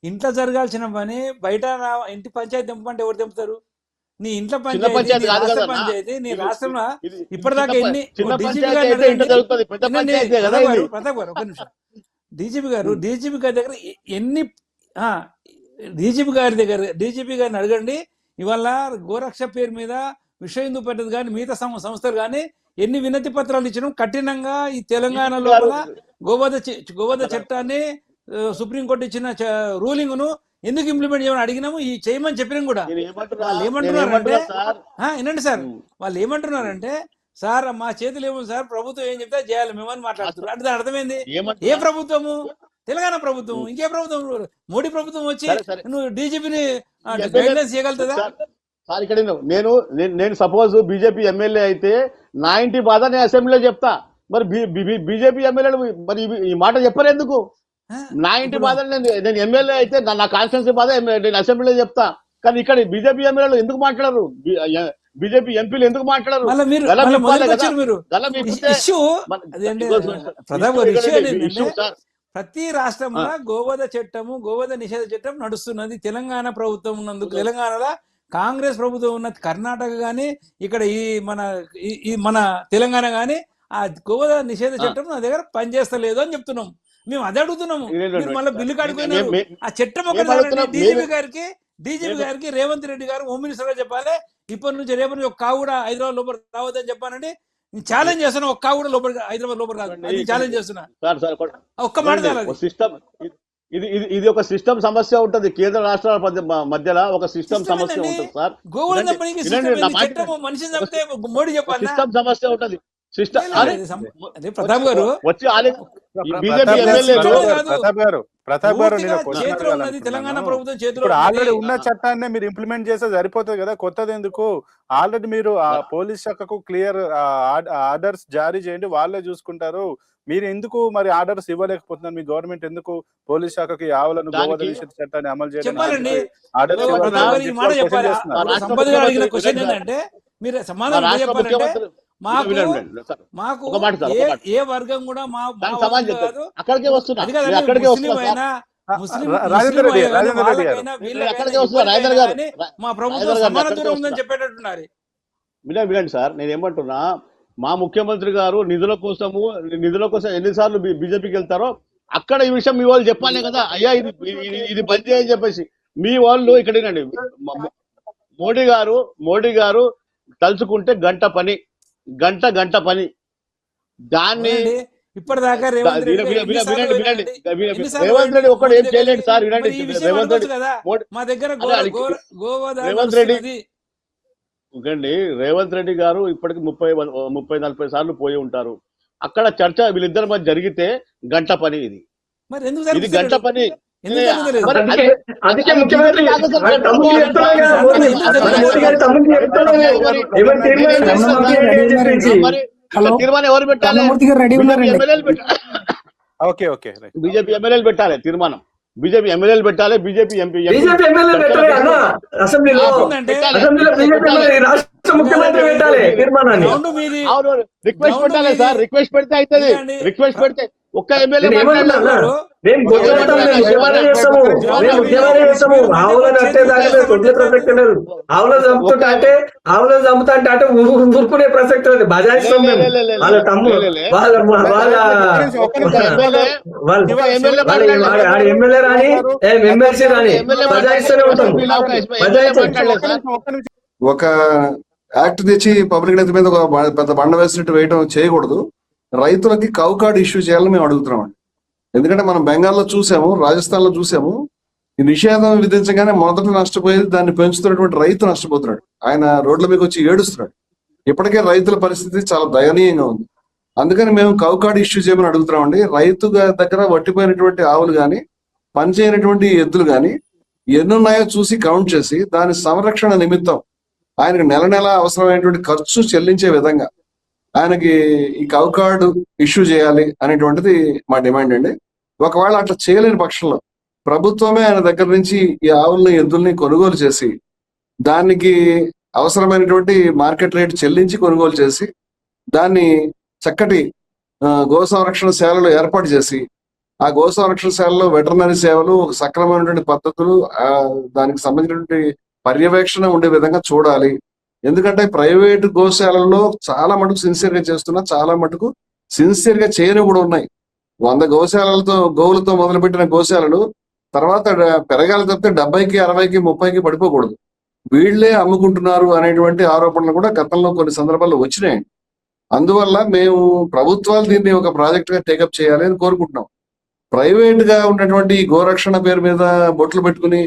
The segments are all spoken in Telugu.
ఇంట్లో జరగాల్సిన పని బయట ఇంటి పంచాయతీ తెంపమంటే ఎవరు తెంపుతారు? నీ ఇంట్లో చిన్న పంచాయతీ, నీ పంచాయతీ కాదు రాష్ట్ర కదన్నా. పంచాయతీ, నీ ఇది రాష్ట్రంలో ఇది ఇది ఇప్పటిదాకా ఎన్ని చిన్న డీజీపీ పంచాయతీ గారిని అయితే ఇంట్లో అడగండి. జరుగుతుంది, పెద్ద వినండి పంచాయతీ కదా ఇది. ప్రతాప్ గారు ఒక నిమిషం. డీజీపీ గారి దగ్గర ఎన్ని డీజీపీ గారిని అడగండి. ఇవాళ గోరక్ష పేరు మీద విశ్వ హిందూ పరిషత్ కానీ మిగతా సంస్థలు కానీ ఎన్ని వినతి పత్రాలు ఇచ్చినాం. కఠినంగా ఈ తెలంగాణ లోపల గోవధ చట్టాన్ని సుప్రీంకోర్టు ఇచ్చిన రూలింగ్ ను ఎందుకు ఇంప్లిమెంట్ చేయమని అడిగినాము. ఈ చేయమని చెప్పినాం కూడా. వాళ్ళు ఏమంటున్నారంటే, వినండి సార్, వాళ్ళు ఏమంటున్నారంటే, సార్ మా చేతులు ఏమో సార్, ప్రభుత్వం ఏం చెప్తే చేయాలి మేమని మాట్లాడుతున్నారు. అంటే దాని అర్థమైంది, ఏ ప్రభుత్వము? తెలంగాణ ప్రభుత్వం. ఇంకే ప్రభుత్వం? మోడీ ప్రభుత్వం వచ్చి నువ్వు డీజీపీని గైడ్లైన్స్ చేయగలుగుతుందా? సార్ ఇక్కడ నేను సపోజ్ బీజేపీ ఎమ్మెల్యే అయితే నా ఇంటి బాధ నేను అసెంబ్లీలో చెప్తా. మరి బీజేపీ ఎమ్మెల్యేలు మరి ఈ మాట చెప్పరు ఎందుకు? నా ఇంటి బాధ నేను ఎమ్మెల్యే అయితే నా కాన్స్టిట్యున్సీ బాధ నేను అసెంబ్లీలో చెప్తా. కానీ ఇక్కడ బీజేపీ ఎమ్మెల్యేలు ఎందుకు మాట్లాడరు? బీజేపీ ఎంపీలు ఎందుకు మాట్లాడరు? ప్రతి రాష్ట్రంలో గోవధ చట్టము, గోవధ నిషేధ చట్టం నడుస్తున్నది. తెలంగాణ ప్రభుత్వం ఉన్నందుకు, తెలంగాణలో కాంగ్రెస్ ప్రభుత్వం ఉన్న కర్ణాటక గానీ, ఇక్కడ మన తెలంగాణ గానీ ఆ గోవధ నిషేధ చట్టం నా దగ్గర పనిచేస్తలేదు అని చెప్తున్నాం. మేము అదే అడుగుతున్నాము. మీరు మళ్ళీ బిల్లు కాడుకున్నారు. ఆ చట్టం ఒకటి డీజీపీ గారికి రేవంత్ రెడ్డి గారు హోమ్ మినిస్టర్ గా చెప్పాలి. ఇప్పటి నుంచి రేపటి ఒక కావు కూడా హైదరాబాద్ లోపల రావద్దని చెప్పానండి. ఛాలెంజ్ చేస్తున్నా. ఒక కావు కూడా లోపల హైదరాబాద్ లోపల కాదు, ఛాలెంజ్ చేస్తున్నా. ఒక్క మాట సిస్టమ్ ఇది ఒక సిస్టమ్ సమస్య ఉంటది. కేంద్ర రాష్ట్రాల మధ్యలో ఒక సిస్టమ్ సమస్య ఉంటుంది సార్. మనిషిని చంపితే మోడీ చెప్పాలి, సిస్టమ్ సమస్య ఉంటది. ప్రతాప్ గారు తెలంగాణ ప్రభుత్వం చేతిలో ఆల్రెడీ ఉన్న చట్టాన్ని మీరు ఇంప్లిమెంట్ చేస్తే సరిపోతుంది కదా, కొత్తది ఎందుకు? ఆల్రెడీ మీరు పోలీస్ శాఖకు క్లియర్ ఆర్డర్స్ జారీ చేయండి, వాళ్ళే చూసుకుంటారు. మీరు ఎందుకు మరి ఆర్డర్స్ ఇవ్వలేకపోతున్నారు? మీ గవర్నమెంట్ ఎందుకు పోలీస్ శాఖకి ఆవులను గోవధ నిషేధ చట్టాన్ని అమలు చేయడం? మాకు ఏ వర్గం కూడా అక్కడికే వస్తున్నా. మా ప్రభుత్వం సమాన దూరం ఉందని చెప్పేటట్టున్నారు. వినండి సార్, నేను ఏమంటున్నా, మా ముఖ్యమంత్రి గారు నిధుల కోసం ఎన్నిసార్లు బీజేపీకి వెళ్తారో అక్కడ ఈ విషయం మీ వాళ్ళు చెప్పాలి కదా. అయ్యా ఇది బంద్ చేయని చెప్పేసి మీ వాళ్ళు ఇక్కడేనండి. మోడీ గారు తలుచుకుంటే గంట పని దాన్ని ఇప్పటిదాకా రేవంత్ రెడ్డి ఒక్కడు ఏం చేయలేడు సార్. వినండి, రేవంత్ రెడ్డి గారు ఇప్పటికి 30-40 సార్లు పోయి ఉంటారు. అక్కడ చర్చ వీళ్ళిద్దరి మధ్య జరిగితే గంట పని ఇది గంట పని. అందుకే ముఖ్యమంత్రి తీర్మానం ఎవరు పెట్టాలి? బీజేపీ ఎమ్మెల్యేలు పెట్టాలి తీర్మానం. బీజేపీ ఎమ్మెల్యేలు పెట్టాలి. బీజేపీ ఎంపీ అసెంబ్లీలో రాష్ట్ర ముఖ్యమంత్రి పెట్టాలి తీర్మానాన్ని. రిక్వెస్ట్ పెట్టాలి సార్. రిక్వెస్ట్ పెడితే అవుతుంది. రిక్వెస్ట్ పెడితే ఒక్క ఎమ్మెల్యే ఆవులను చంపుతా అంటే ఊరుకునే ప్రసక్తి ఉంది. బజాయిస్తాం మేము. వాళ్ళ తమ్ముడు ఎమ్మెల్యే రాని ఎమ్మెల్సీ రాని బజాయిస్తూనే ఉంటాం. ఒక యాక్ట్ తెచ్చి పబ్లిక్ నెత్తి మీద ఒక పెద్ద బండ వేసినట్టు వేయటం చేయకూడదు. రైతులకి కౌకార్డ్ ఇష్యూ చేయాలని మేము అడుగుతున్నామండి. ఎందుకంటే మనం బెంగాల్లో చూసాము, రాజస్థాన్ లో చూసాము. ఈ నిషేధం విధించగానే మొదట నష్టపోయేది దాన్ని పెంచుతున్నటువంటి రైతు నష్టపోతున్నాడు. ఆయన రోడ్ల మీద వచ్చి ఏడుస్తున్నాడు. ఇప్పటికే రైతుల పరిస్థితి చాలా దయనీయంగా ఉంది. అందుకని మేము కౌకార్డ్ ఇష్యూ చేయమని అడుగుతున్నామండి. రైతు దగ్గర వట్టిపోయినటువంటి ఆవులు కానీ, పనిచేయనటువంటి ఎద్దులు కానీ ఎన్నున్నాయో చూసి కౌంట్ చేసి దాని సంరక్షణ నిమిత్తం ఆయనకు నెల అవసరమైనటువంటి ఖర్చు చెల్లించే విధంగా ఆయనకి ఈ కౌకార్డు ఇష్యూ చేయాలి అనేటువంటిది మా డిమాండ్ అండి. ఒకవేళ అట్లా చేయలేని పక్షంలో ప్రభుత్వమే ఆయన దగ్గర నుంచి ఈ ఆవుల్ని ఎద్దుల్ని కొనుగోలు చేసి దానికి అవసరమైనటువంటి మార్కెట్ రేట్ చెల్లించి కొనుగోలు చేసి దాన్ని చక్కటి గో సంరక్షణ శాలలు ఏర్పాటు చేసి ఆ గో సంరక్షణశాలలో వెటర్నరీ సేవలు సక్రమమైనటువంటి పద్ధతులు దానికి సంబంధించినటువంటి పర్యవేక్షణ ఉండే విధంగా చూడాలి. ఎందుకంటే ప్రైవేటు గోశాలల్లో చాలా మటుకు సిన్సియర్ గా చేస్తున్నా, చాలా మటుకు సిన్సియర్ గా చేయని కూడా ఉన్నాయి. 100 గోవులతో మొదలుపెట్టిన గోశాలలు తర్వాత పెరగాలి తప్పితే 70కి 60కి 30కి పడిపోకూడదు. వీళ్లే అమ్ముకుంటున్నారు అనేటువంటి ఆరోపణలు కూడా గతంలో కొన్ని సందర్భాల్లో వచ్చినాయి. అందువల్ల మేము ప్రభుత్వాలు దీన్ని ఒక ప్రాజెక్ట్ గా టేకప్ చేయాలి అని కోరుకుంటున్నాం. ప్రైవేట్ గా ఉన్నటువంటి గోరక్షణ పేరు మీద బొట్లు పెట్టుకుని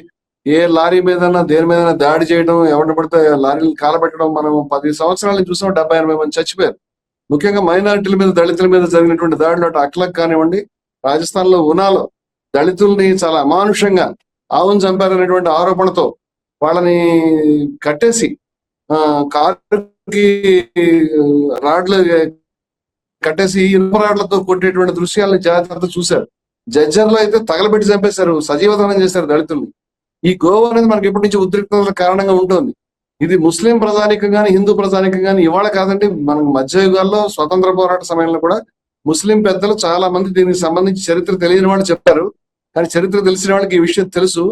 ఏ లారీ మీద దేని మీద దాడి చేయడం, ఎవరిని పడితే లారీలు కాలబెట్టడం మనం 10 సంవత్సరాలు చూసాం. 70-80 మంది చచ్చిపోయారు. ముఖ్యంగా మైనారిటీల మీద, దళితుల మీద జరిగినటువంటి దాడులు అటు అక్లక్ కానివ్వండి, రాజస్థాన్ లో ఉనాలో దళితుల్ని చాలా అమానుషంగా ఆవును చంపారనేటువంటి ఆరోపణతో వాళ్ళని కట్టేసి కారుకి రాడ్లు కట్టేసి ఇనుప రాడ్లతో కొట్టేటువంటి దృశ్యాలను జాగ్రత్త చూశారు. జడ్జర్లో అయితే తగలబెట్టి చంపేశారు, సజీవదనం చేశారు దళితుల్ని. ఈ గోవా అనేది మనకి ఎప్పటి నుంచి ఉద్రిక్తతల కారణంగా ఉంటుంది. ఇది ముస్లిం ప్రజానికం కానీ, హిందూ ప్రజానికం కానీ ఇవాళ కాదండి, మనం మధ్యయుగాల్లో స్వతంత్ర పోరాట సమయంలో కూడా ముస్లిం పెద్దలు చాలా మంది దీనికి సంబంధించి చరిత్ర తెలియని వాళ్ళు చెప్పారు. కానీ చరిత్ర తెలిసిన వాళ్ళకి ఈ విషయం తెలుసు.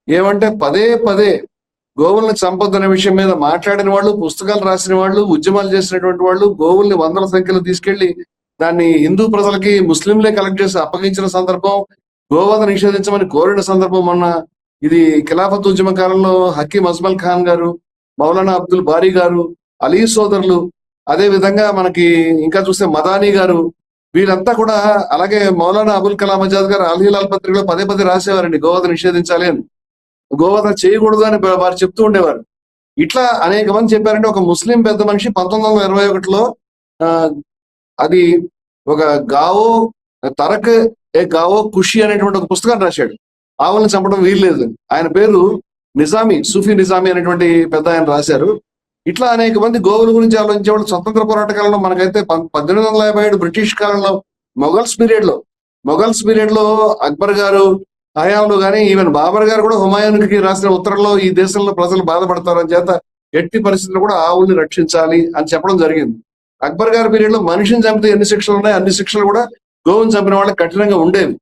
ఏమంటే పదే పదే గోవుల్ని చంపొద్దనే విషయం మీద మాట్లాడిన వాళ్ళు, పుస్తకాలు రాసిన వాళ్ళు, ఉద్యమాలు చేసినటువంటి వాళ్ళు, గోవుల్ని 100ల సంఖ్యలో తీసుకెళ్లి దాన్ని హిందూ ప్రజలకి ముస్లింలే కలెక్ట్ చేసి అప్పగించిన సందర్భం, గోవధ నిషేధించమని కోరిన సందర్భం మొన్న ఇది ఖిలాఫత్ ఉద్యమ కాలంలో హకీం అజ్మల్ ఖాన్ గారు, మౌలానా అబ్దుల్ బారీ గారు, అలీ సోదరులు, అదే విధంగా మనకి ఇంకా చూస్తే మదానీ గారు, వీళ్ళంతా కూడా, అలాగే మౌలానా అబుల్ కలాం ఆజాద్ గారు అల్హిలాల్ పత్రికలో పదే పదే రాసేవారండి గోవధ నిషేధించాలి అని, గోవధ చేయకూడదు అని వారు చెప్తూ ఉండేవారు. ఇట్లా అనేక మంది చెప్పారంటే ఒక ముస్లిం పెద్ద మనిషి 1921లో అది ఒక గావో తరక్ ఏ గావో ఖుషి అనేటువంటి ఒక పుస్తకాన్ని రాశాడు. ఆవులను చంపడం వీల్లేదు. ఆయన పేరు నిజామీ, సూఫీ నిజామీ అనేటువంటి పెద్ద ఆయన రాశారు. ఇట్లా అనేక మంది గోవుల గురించి ఆలోచించే వాళ్ళు స్వతంత్ర పోరాట కాలంలో మనకైతే 1857 బ్రిటిష్ కాలంలో మొఘల్స్ పీరియడ్ లో అక్బర్ గారు హయాంలో కానీ, ఈవెన్ బాబర్ గారు కూడా హుమాయూన్కి రాసిన ఉత్తరంలో ఈ దేశంలో ప్రజలు బాధపడతారని చేత ఎట్టి పరిస్థితుల్లో కూడా ఆవుల్ని రక్షించాలి అని చెప్పడం జరిగింది. అక్బర్ గారి పీరియడ్ లో మనిషిని చంపితే ఎన్ని శిక్షలు ఉన్నాయి, అన్ని శిక్షలు కూడా గోవుని చంపిన వాళ్ళకి కఠినంగా ఉండేవి.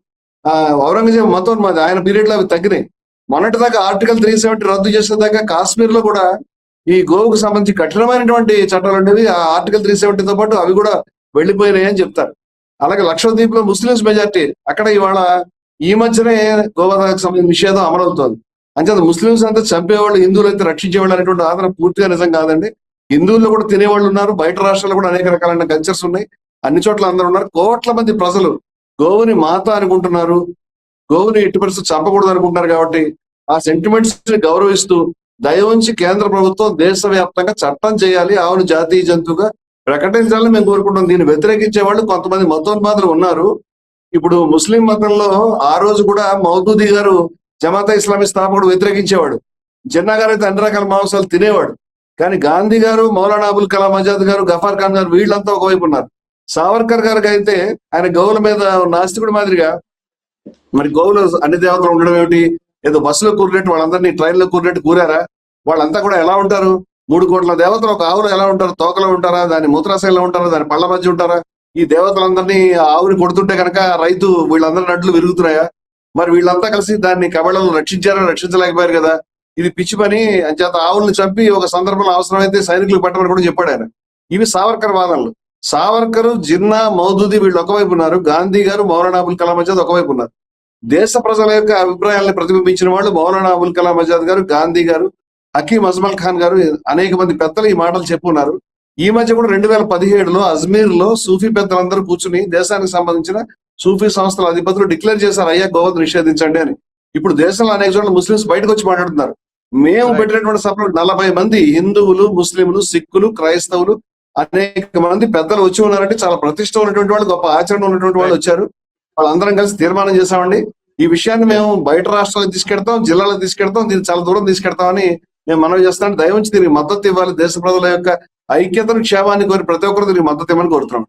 ఔరంగజేబ్ మతోన్మాది, ఆయన పీరియడ్ లో అవి తగ్గినాయి. మొన్నటిదాకా ఆర్టికల్ 370 రద్దు చేసేదాకా కాశ్మీర్ లో కూడా ఈ గోవుకు సంబంధించి కఠినమైనటువంటి చట్టాలు ఉండేవి. ఆ ఆర్టికల్ 370తో పాటు అవి కూడా వెళ్లిపోయినాయి అని చెప్తారు. అలాగే లక్షద్వీప్ లో ముస్లిమ్స్ మెజార్టీ, అక్కడ ఇవాళ ఈ మధ్యనే గోవధకు సంబంధించిన నిషేధం అమలవుతోంది. అంచేత ముస్లింస్ అంతా చంపేవాళ్ళు, హిందువులు అయితే రక్షించేవాళ్ళు అనేటువంటి ఆధారం పూర్తిగా నిజం కాదండి. హిందువుల్లో కూడా తినేవాళ్ళు ఉన్నారు, బయట రాష్ట్రాల్లో కూడా అనేక రకాలైన కల్చర్స్ ఉన్నాయి, అన్ని చోట్ల అందరూ ఉన్నారు. కోట్ల మంది ప్రజలు గోవుని మాత అనుకుంటున్నారు, గోవుని ఎట్టి పరిస్థితి చంపకూడదు అనుకుంటున్నారు. కాబట్టి ఆ సెంటిమెంట్స్ ని గౌరవిస్తూ దయవుంచి కేంద్ర ప్రభుత్వం దేశవ్యాప్తంగా చట్టం చేయాలి, ఆవును జాతీయ జంతువుగా ప్రకటించాలని మేము కోరుకుంటాం. దీన్ని వ్యతిరేకించే వాళ్ళు కొంతమంది మతోన్మాదులు ఉన్నారు. ఇప్పుడు ముస్లిం మతంలో ఆ రోజు కూడా మౌదూదీ గారు, జమాతా ఇస్లామీ స్థాపకుడు, వ్యతిరేకించేవాడు. జిన్నా గారు అయితే అన్ని రకాల మాంసాలు తినేవాడు. కానీ గాంధీ గారు, మౌలానా అబుల్ కలాం ఆజాద్ గారు, గఫార్ ఖాన్ గారు వీళ్ళంతా ఒకవైపు ఉన్నారు. సావర్కర్ గారికి అయితే ఆయన గోవుల మీద నాస్తికుడి మాదిరిగా, మరి గోవులు అన్ని దేవతలు ఉండడం ఏమిటి, ఏదో బస్సులో కూరినట్టు వాళ్ళందరినీ ట్రైన్లో కూరినట్టు కూరారా? వాళ్ళంతా కూడా ఎలా ఉంటారు? 3 కోట్ల దేవతలు ఒక ఆవులు ఎలా ఉంటారు? తోకలో ఉంటారా, దాని మూత్రాశయంలో ఉంటారా, దాని పళ్ళ మధ్య ఉంటారా? ఈ దేవతలందరినీ ఆవుని కొడుతుంటే కనుక రైతు వీళ్ళందరి నడ్లు విరుగుతున్నాయా? మరి వీళ్ళంతా కలిసి దాన్ని కబళలు రక్షించలేకపోయారు కదా. ఇది పిచ్చి పని. అంచేత ఆవుల్ని చంపి ఒక సందర్భంలో అవసరమైతే సైనికులు పెట్టమని కూడా చెప్పాడు ఆయన. ఇవి సావర్కర్ వాదనలు. సావర్కర్, జిన్నా, మౌదూదీ వీళ్ళు ఒకవైపు ఉన్నారు, గాంధీ గారు, మౌలానా అబుల్ కలాం ఆజాద్ ఒకవైపు ఉన్నారు. దేశ ప్రజల యొక్క అభిప్రాయాలను ప్రతిబింబించిన వాళ్ళు మౌలానా అబుల్ కలాం ఆజాద్ గారు, గాంధీ గారు, హకీం అజ్మల్ ఖాన్ గారు, అనేక మంది పెద్దలు ఈ మాటలు చెప్పున్నారు. ఈ మధ్య కూడా 2017లో అజ్మీర్ లో సూఫీ పెద్దలందరూ కూర్చుని దేశానికి సంబంధించిన సూఫీ సంస్థల అధిపతులు డిక్లేర్ చేశారు, అయ్యా గోవధ నిషేధించండి అని. ఇప్పుడు దేశంలో అనేక చోట్ల ముస్లింస్ బయటకు వచ్చి మాట్లాడుతున్నారు. మేము పెట్టినటువంటి సభలో 40 మంది హిందువులు, ముస్లింలు, సిక్కులు, క్రైస్తవులు అనేక మంది పెద్దలు వచ్చి ఉన్నారంటే చాలా ప్రతిష్ట ఉన్నటువంటి వాళ్ళు, గొప్ప ఆచరణ ఉన్నటువంటి వాళ్ళు వచ్చారు. వాళ్ళందరం కలిసి తీర్మానం చేశామండి. ఈ విషయాన్ని మేము బయట రాష్ట్రాలకు తీసుకెడతాం, జిల్లాలకు తీసుకెడతాం, దీన్ని చాలా దూరం తీసుకెడతామని మేము మనవి చేస్తాం. దయవుంచి దీనికి మద్దతు ఇవ్వాలి. దేశ ప్రజల యొక్క ఐక్యతను, క్షేమాన్ని కోరి ప్రతి ఒక్కరు దీనికి మద్దతు ఇవ్వమని కోరుతున్నాం.